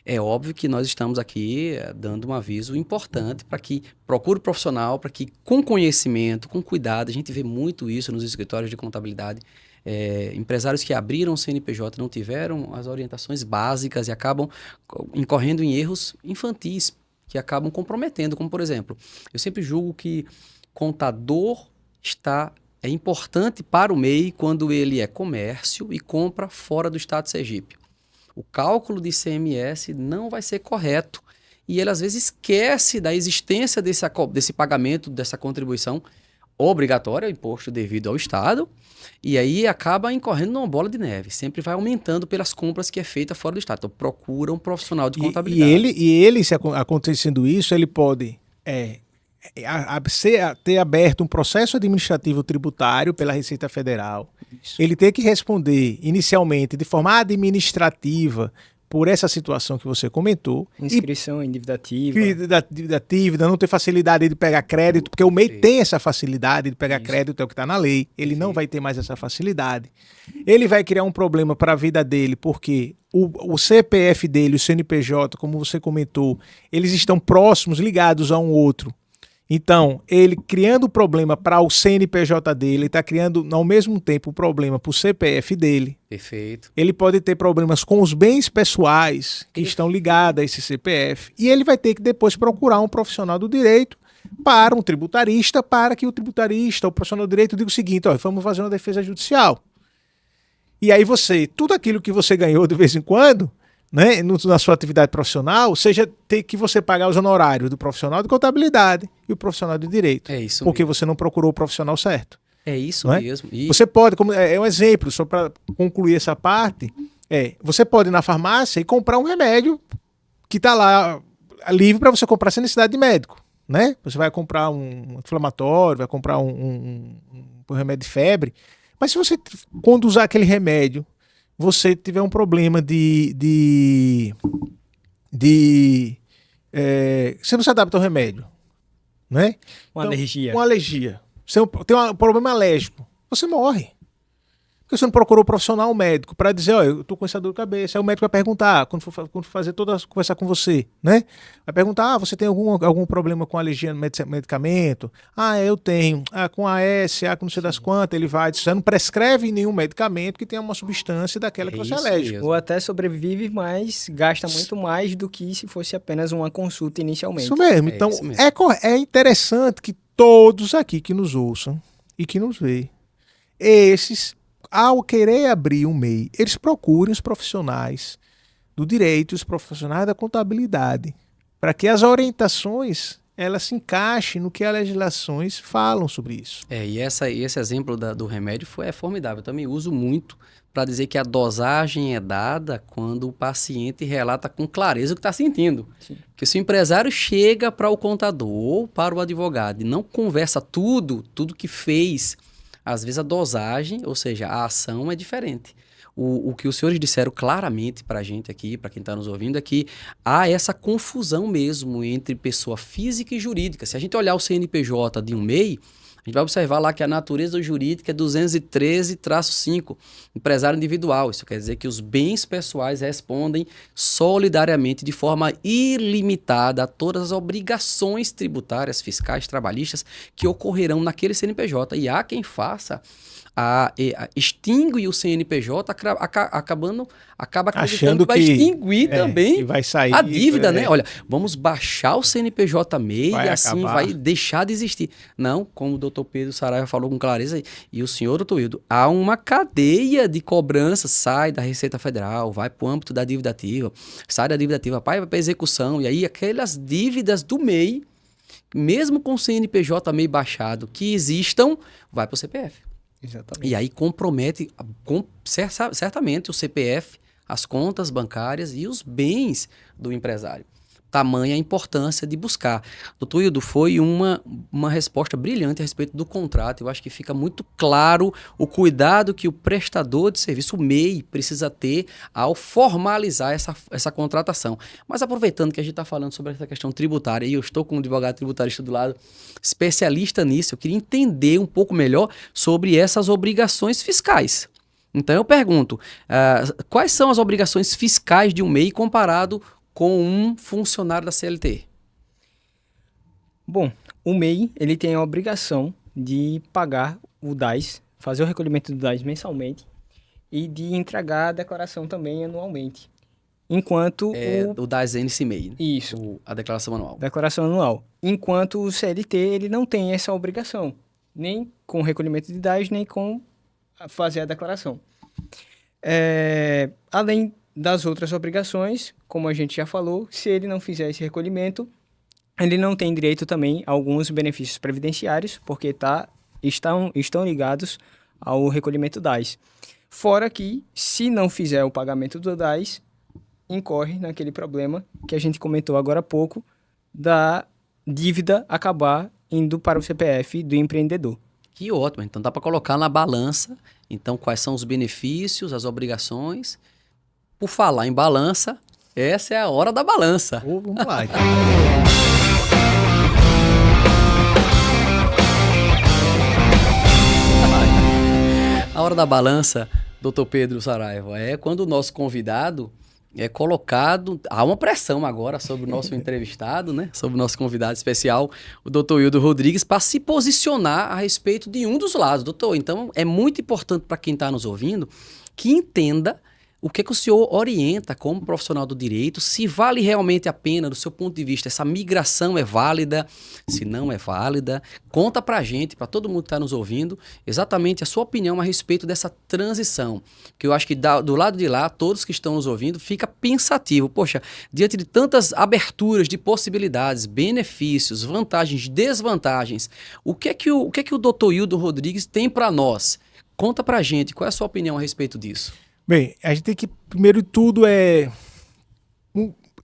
É óbvio que nós estamos aqui dando um aviso importante para que procure profissional, para que com conhecimento, com cuidado, a gente vê muito isso nos escritórios de contabilidade, empresários que abriram o CNPJ não tiveram as orientações básicas e acabam incorrendo em erros infantis que acabam comprometendo, como por exemplo, eu sempre julgo que contador é importante para o MEI quando ele é comércio e compra fora do estado de Sergipe. O cálculo de ICMS não vai ser correto e ele às vezes esquece da existência desse pagamento, dessa contribuição obrigatória, imposto devido ao Estado, e aí acaba incorrendo numa bola de neve. Sempre vai aumentando pelas compras que é feita fora do Estado. Então procura um profissional de contabilidade. E ele, se acontecendo isso, ele pode ter aberto um processo administrativo tributário pela Receita Federal. Isso. Ele ter que responder inicialmente de forma administrativa por essa situação que você comentou. Inscrição em dívida ativa. Dívida, não ter facilidade de pegar crédito, porque o MEI tem essa facilidade de pegar crédito, é o que está na lei. Ele não vai ter mais essa facilidade. Ele vai criar um problema para a vida dele, porque o CPF dele, o CNPJ, como você comentou, eles estão próximos, ligados a um outro. Então, ele criando problema para o CNPJ dele, ele está criando ao mesmo tempo um problema para o CPF dele. Perfeito. Ele pode ter problemas com os bens pessoais que estão ligados a esse CPF. E ele vai ter que depois procurar um profissional do direito para um tributarista, para que o tributarista, o profissional do direito, diga o seguinte, vamos fazer uma defesa judicial. E aí tudo aquilo que você ganhou de vez em quando, né, na sua atividade profissional, seja ter que você pagar os honorários do profissional de contabilidade e o profissional de direito. É isso porque mesmo. Você não procurou o profissional certo. É isso mesmo. E você pode, é um exemplo, só para concluir essa parte, você pode ir na farmácia e comprar um remédio que está lá livre para você comprar sem necessidade de médico. Né? Você vai comprar um inflamatório, vai comprar um remédio de febre, mas se você, quando usar aquele remédio, você tiver um problema você não se adapta ao remédio, né? Uma alergia. Uma alergia. Você tem um problema alérgico, você morre. Porque você não procurou o profissional médico para dizer, ó, eu tô com essa dor de cabeça. Aí o médico vai perguntar, quando for fazer conversar com você, né? Vai perguntar, você tem algum problema com alergia no medicamento? Eu tenho. Com AS, com não sei das quantas, ele vai, você não prescreve nenhum medicamento que tenha uma substância daquela que você é alérgico. Ou até sobrevive, mas gasta muito mais do que se fosse apenas uma consulta inicialmente. Isso mesmo. Então, é interessante que todos aqui que nos ouçam e que nos veem, ao querer abrir um MEI, eles procurem os profissionais do direito e os profissionais da contabilidade, para que as orientações elas se encaixem no que as legislações falam sobre isso. E esse exemplo do remédio é formidável. Eu também uso muito para dizer que a dosagem é dada quando o paciente relata com clareza o que está sentindo. Sim. Porque se o empresário chega para o contador ou para o advogado e não conversa tudo que fez, às vezes a dosagem, ou seja, a ação é diferente. O que os senhores disseram claramente para a gente aqui, para quem está nos ouvindo, é que há essa confusão mesmo entre pessoa física e jurídica. Se a gente olhar o CNPJ de um MEI, a gente vai observar lá que a natureza jurídica é 213-5, empresário individual. Isso quer dizer que os bens pessoais respondem solidariamente, de forma ilimitada, a todas as obrigações tributárias, fiscais, trabalhistas que ocorrerão naquele CNPJ. E há quem faça extingue o CNPJ, acaba acreditando que vai extinguir também que vai sair, a dívida, né? Olha, vamos baixar o CNPJ MEI e assim vai deixar de existir. Não, como o doutor Pedro Saraiva falou com clareza, e o senhor, doutor Hildo, há uma cadeia de cobrança, sai da Receita Federal, vai para o âmbito da dívida ativa, sai da dívida ativa, vai para execução, e aí aquelas dívidas do MEI, mesmo com o CNPJ MEI baixado, que existam, vai para o CPF. Exatamente. E aí compromete certamente o CPF, as contas bancárias e os bens do empresário. Tamanha a importância de buscar. Doutor Hildo, foi uma resposta brilhante a respeito do contrato. Eu acho que fica muito claro o cuidado que o prestador de serviço, o MEI, precisa ter ao formalizar essa contratação. Mas aproveitando que a gente está falando sobre essa questão tributária, e eu estou com um advogado tributarista do lado, especialista nisso, eu queria entender um pouco melhor sobre essas obrigações fiscais. Então eu pergunto, quais são as obrigações fiscais de um MEI comparado com um funcionário da CLT? Bom, o MEI ele tem a obrigação de pagar o DAS, fazer o recolhimento do DAS mensalmente e de entregar a declaração também anualmente. Enquanto o DAS NC-MEI, né? Isso. A declaração anual. Declaração anual. Enquanto o CLT ele não tem essa obrigação, nem com o recolhimento de DAS, nem com fazer a declaração. Além das outras obrigações, como a gente já falou, se ele não fizer esse recolhimento, ele não tem direito também a alguns benefícios previdenciários, porque estão ligados ao recolhimento DAS. Fora que, se não fizer o pagamento do DAS, incorre naquele problema que a gente comentou agora há pouco, da dívida acabar indo para o CPF do empreendedor. Que ótimo, então dá para colocar na balança, então quais são os benefícios, as obrigações. Por falar em balança, essa é a hora da balança. Vamos lá. Então. A hora da balança, doutor Pedro Saraiva, é quando o nosso convidado é colocado... Há uma pressão agora sobre o nosso entrevistado, né? Sobre o nosso convidado especial, o doutor Hildo Rodrigues, para se posicionar a respeito de um dos lados. Doutor, então é muito importante para quem está nos ouvindo que entenda o que o senhor orienta como profissional do direito, se vale realmente a pena, do seu ponto de vista, essa migração é válida, se não é válida. Conta pra gente, para todo mundo que está nos ouvindo, exatamente a sua opinião a respeito dessa transição. Que eu acho que do lado de lá, todos que estão nos ouvindo, fica pensativo. Poxa, diante de tantas aberturas de possibilidades, benefícios, vantagens, desvantagens, o que é que o doutor Hildo Rodrigues tem para nós? Conta pra gente, qual é a sua opinião a respeito disso? Bem, a gente tem que, primeiro de tudo,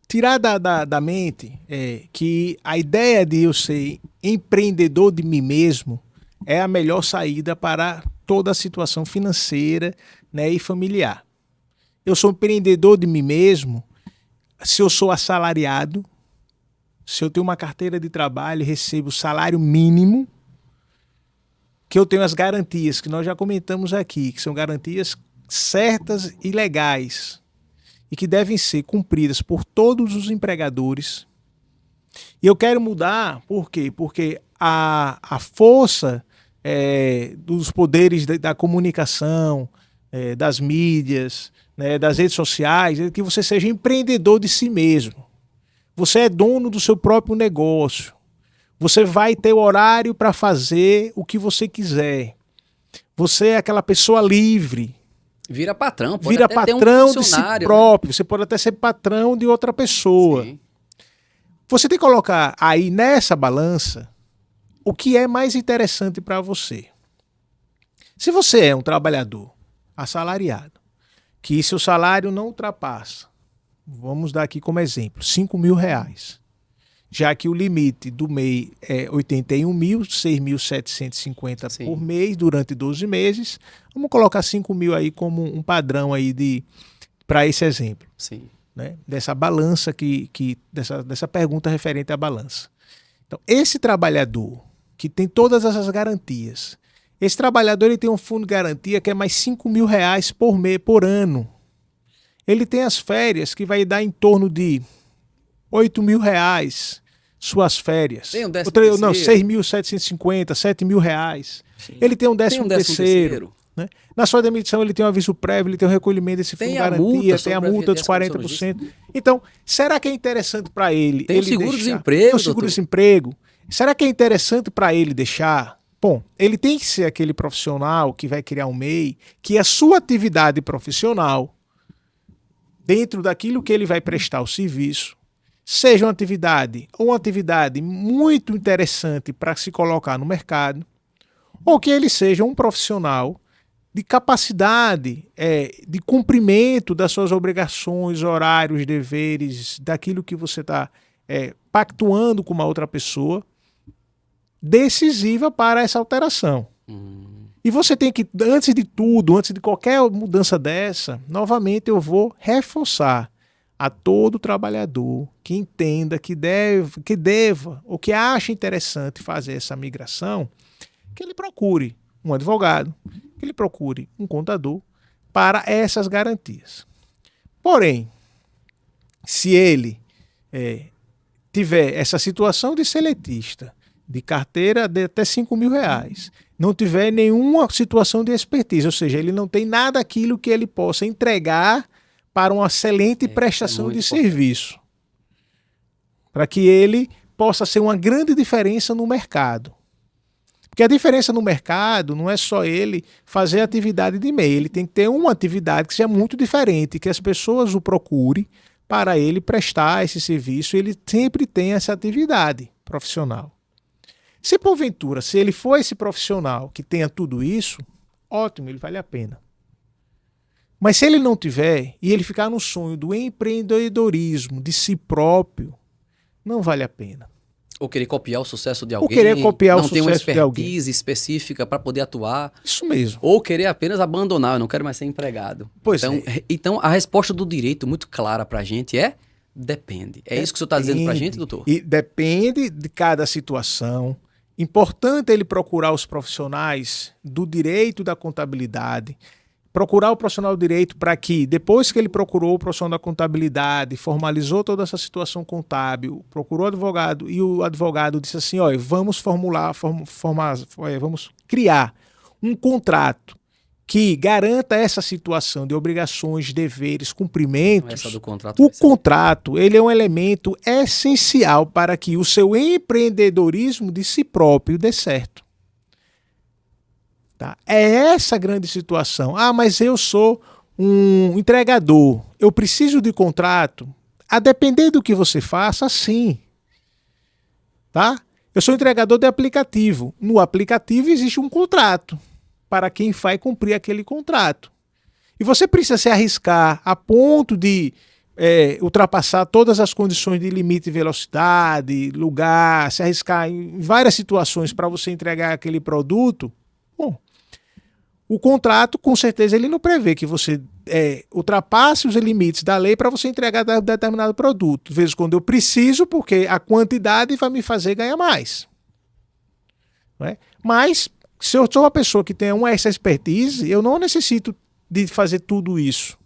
tirar da mente que a ideia de eu ser empreendedor de mim mesmo é a melhor saída para toda a situação financeira, né, e familiar. eu sou empreendedor de mim mesmo se eu sou assalariado, se eu tenho uma carteira de trabalho e recebo salário mínimo, que eu tenho as garantias que nós já comentamos aqui, que são garantias certas e legais e que devem ser cumpridas por todos os empregadores. E eu quero mudar, por quê? Porque a força dos poderes da comunicação, das mídias, né, das redes sociais, é que você seja empreendedor de si mesmo. Você é dono do seu próprio negócio. Você vai ter horário para fazer o que você quiser. Você é aquela pessoa livre. Vira patrão, pode Vira até patrão ter um de si funcionário, próprio. Né? Você pode até ser patrão de outra pessoa. Sim. Você tem que colocar aí nessa balança o que é mais interessante para você. Se você é um trabalhador assalariado, que seu salário não ultrapassa, vamos dar aqui como exemplo, R$5.000, já que o limite do MEI é 81 mil, 6.750 por mês durante 12 meses, vamos colocar 5 mil aí como um padrão aí para esse exemplo. Sim. Né? Dessa balança, dessa pergunta referente à balança. Então, esse trabalhador que tem todas essas garantias, esse trabalhador ele tem um fundo de garantia que é mais R$5.000 por mês, por ano. Ele tem as férias que vai dar em torno de R$8.000, suas férias. Tem um 13º. Não, 6.750, R$7.000. Ele tem um 13º. Né? Na sua demissão ele tem um aviso prévio, ele tem um recolhimento desse fundo de garantia, tem a multa dos 40%. Então, será que é interessante para ele? Tem o seguro-desemprego. Tem o seguro-desemprego. Será que é interessante para ele deixar? Bom, ele tem que ser aquele profissional que vai criar um MEI, que a sua atividade profissional, dentro daquilo que ele vai prestar o serviço, seja uma atividade muito interessante para se colocar no mercado, ou que ele seja um profissional de capacidade, de cumprimento das suas obrigações, horários, deveres, daquilo que você está pactuando com uma outra pessoa, decisiva para essa alteração. E você tem que, antes de tudo, antes de qualquer mudança dessa, novamente eu vou reforçar a todo trabalhador que entenda que deva ou que acha interessante fazer essa migração, que ele procure um advogado, que ele procure um contador para essas garantias. Porém, se ele tiver essa situação de seletista, de carteira de até R$5.000, não tiver nenhuma situação de expertise, ou seja, ele não tem nada aquilo que ele possa entregar para uma excelente prestação de serviço, para que ele possa ser uma grande diferença no mercado. Porque a diferença no mercado não é só ele fazer atividade de MEI, ele tem que ter uma atividade que seja muito diferente, que as pessoas o procurem para ele prestar esse serviço, ele sempre tem essa atividade profissional. Se porventura, se ele for esse profissional que tenha tudo isso, ótimo, ele vale a pena. Mas se ele não tiver e ele ficar no sonho do empreendedorismo de si próprio, não vale a pena. Ou querer copiar o sucesso de alguém. Ou querer copiar o sucesso de alguém. Não tem uma expertise específica para poder atuar. Isso mesmo. Ou querer apenas abandonar, eu não quero mais ser empregado. Pois então, a resposta do direito muito clara para a gente é depende. É isso que o senhor está dizendo para a gente, doutor? E depende de cada situação. Importante ele procurar os profissionais do direito da contabilidade, procurar o profissional do direito para que, depois que ele procurou o profissional da contabilidade, formalizou toda essa situação contábil, procurou o advogado e o advogado disse assim, olha, vamos vamos criar um contrato que garanta essa situação de obrigações, deveres, cumprimentos. Essa do contrato. O contrato, ele é um elemento essencial para que o seu empreendedorismo de si próprio dê certo. Tá? É essa grande situação. Ah, mas eu sou um entregador, eu preciso de contrato. A depender do que você faça, sim. Tá? Eu sou entregador de aplicativo. No aplicativo existe um contrato para quem vai cumprir aquele contrato. E você precisa se arriscar a ponto de ultrapassar todas as condições de limite de velocidade, lugar, se arriscar em várias situações para você entregar aquele produto. Bom, O contrato, com certeza, ele não prevê que você ultrapasse os limites da lei para você entregar determinado produto. De vez em quando eu preciso, porque a quantidade vai me fazer ganhar mais. Não é? Mas, se eu sou uma pessoa que tem essa expertise, eu não necessito de fazer tudo isso.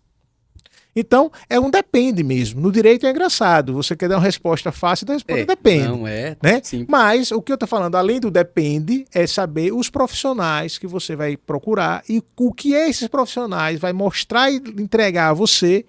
Então, é um depende mesmo. No direito é engraçado. Você quer dar uma resposta fácil, a resposta depende. Não é, né? Sim. Mas o que eu estou falando, além do depende, é saber os profissionais que você vai procurar e o que esses profissionais vai mostrar e entregar a você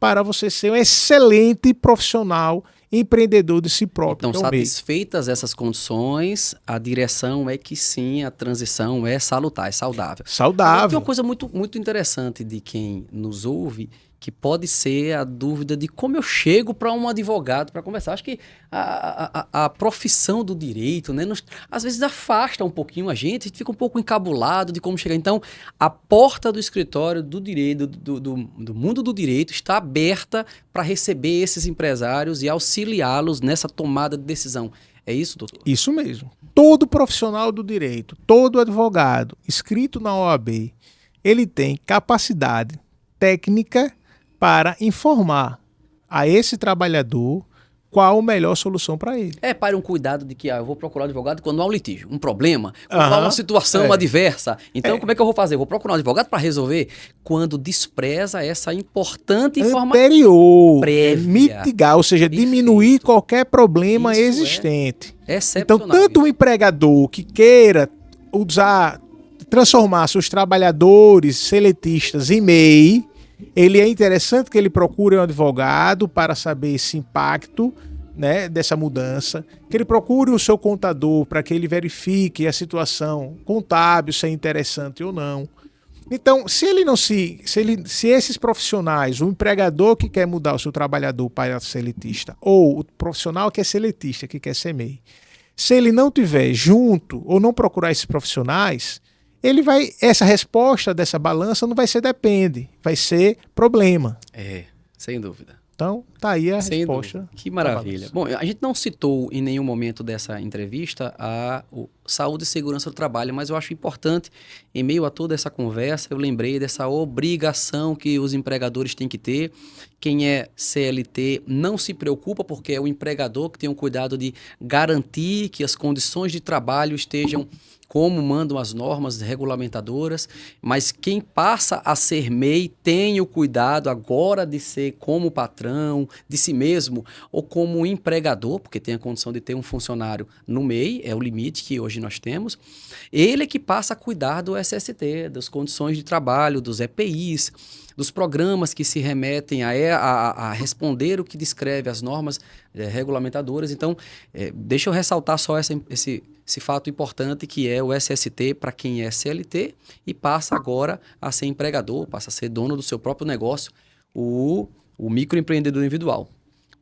para você ser um excelente profissional empreendedor de si próprio. Então, satisfeitas essas condições, a direção é que sim, a transição é salutar, é saudável. Saudável. Tem uma coisa muito, muito interessante de quem nos ouve, que pode ser a dúvida de como eu chego para um advogado para conversar. Acho que a profissão do direito, né, às vezes afasta um pouquinho a gente fica um pouco encabulado de como chegar. Então, a porta do escritório do direito, do mundo do direito, está aberta para receber esses empresários e auxiliá-los nessa tomada de decisão. É isso, doutor? Isso mesmo. Todo profissional do direito, todo advogado inscrito na OAB, ele tem capacidade técnica para informar a esse trabalhador qual a melhor solução para ele. Para um cuidado de que eu vou procurar um advogado quando há um litígio, um problema, quando há uma situação adversa. Então, como é que eu vou fazer? Vou procurar um advogado para resolver? Quando despreza essa importante informação anterior, prévia. Mitigar, ou seja, diminuir qualquer problema existente. Excepcional. Então, tanto o empregador que queira transformar seus trabalhadores seletistas em MEI, ele é interessante que ele procure um advogado para saber esse impacto, né, dessa mudança, que ele procure o seu contador para que ele verifique a situação contábil, se é interessante ou não. Então, se esses profissionais, o empregador que quer mudar o seu trabalhador para seletista, ou o profissional que é seletista, que quer ser MEI, se ele não tiver junto ou não procurar esses profissionais, essa resposta dessa balança não vai ser depende, vai ser problema. Sem dúvida. Então, tá aí a Sem resposta. Dúvida. Que maravilha. Bom, a gente não citou em nenhum momento dessa entrevista a saúde e segurança do trabalho, mas eu acho importante, em meio a toda essa conversa, eu lembrei dessa obrigação que os empregadores têm que ter. Quem é CLT não se preocupa, porque é o empregador que tem o cuidado de garantir que as condições de trabalho estejam como mandam as normas regulamentadoras, mas quem passa a ser MEI tem o cuidado agora de ser como patrão de si mesmo ou como empregador, porque tem a condição de ter um funcionário no MEI, é o limite que hoje nós temos. Ele é que passa a cuidar do SST, das condições de trabalho, dos EPIs, dos programas que se remetem a responder o que descreve as normas regulamentadoras. Então, deixa eu ressaltar só esse fato importante que é o SST para quem é CLT e passa agora a ser empregador, passa a ser dono do seu próprio negócio, o microempreendedor individual.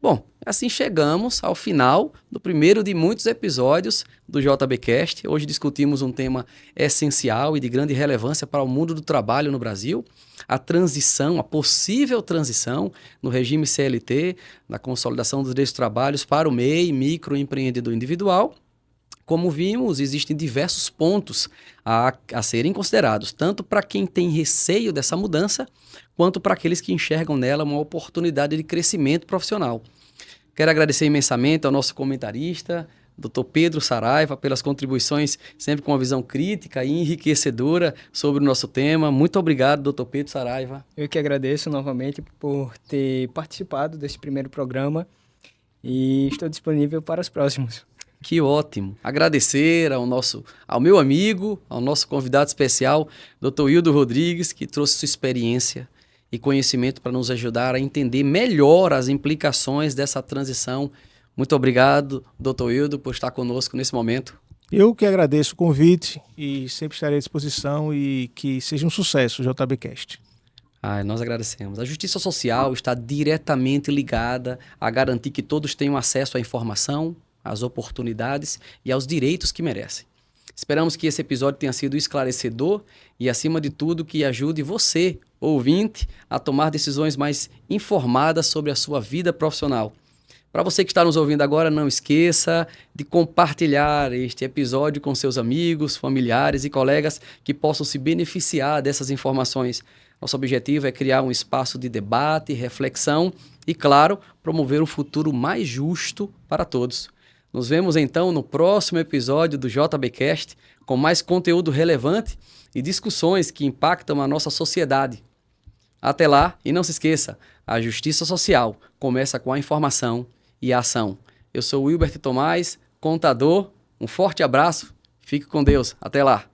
Bom, assim chegamos ao final do primeiro de muitos episódios do JBcast. Hoje discutimos um tema essencial e de grande relevância para o mundo do trabalho no Brasil, a transição, a possível transição no regime CLT, na consolidação dos direitos do trabalho para o MEI, microempreendedor individual. Como vimos, existem diversos pontos a serem considerados, tanto para quem tem receio dessa mudança, quanto para aqueles que enxergam nela uma oportunidade de crescimento profissional. Quero agradecer imensamente ao nosso comentarista, Dr. Pedro Saraiva, pelas contribuições sempre com uma visão crítica e enriquecedora sobre o nosso tema. Muito obrigado, Dr. Pedro Saraiva. Eu que agradeço novamente por ter participado desse primeiro programa e estou disponível para os próximos. Que ótimo. Agradecer ao meu amigo, ao nosso convidado especial, Dr. Wildo Rodrigues, que trouxe sua experiência e conhecimento para nos ajudar a entender melhor as implicações dessa transição. Muito obrigado, Dr. Wildo, por estar conosco nesse momento. Eu que agradeço o convite e sempre estarei à disposição e que seja um sucesso o JBcast. Nós agradecemos. A justiça social está diretamente ligada a garantir que todos tenham acesso à informação, às oportunidades e aos direitos que merecem. Esperamos que esse episódio tenha sido esclarecedor e, acima de tudo, que ajude você, ouvinte, a tomar decisões mais informadas sobre a sua vida profissional. Para você que está nos ouvindo agora, não esqueça de compartilhar este episódio com seus amigos, familiares e colegas que possam se beneficiar dessas informações. Nosso objetivo é criar um espaço de debate, reflexão e, claro, promover um futuro mais justo para todos. Nos vemos então no próximo episódio do JBcast com mais conteúdo relevante e discussões que impactam a nossa sociedade. Até lá, e não se esqueça, a justiça social começa com a informação e a ação. Eu sou o Wilbert Tomás, contador. Um forte abraço, fique com Deus. Até lá.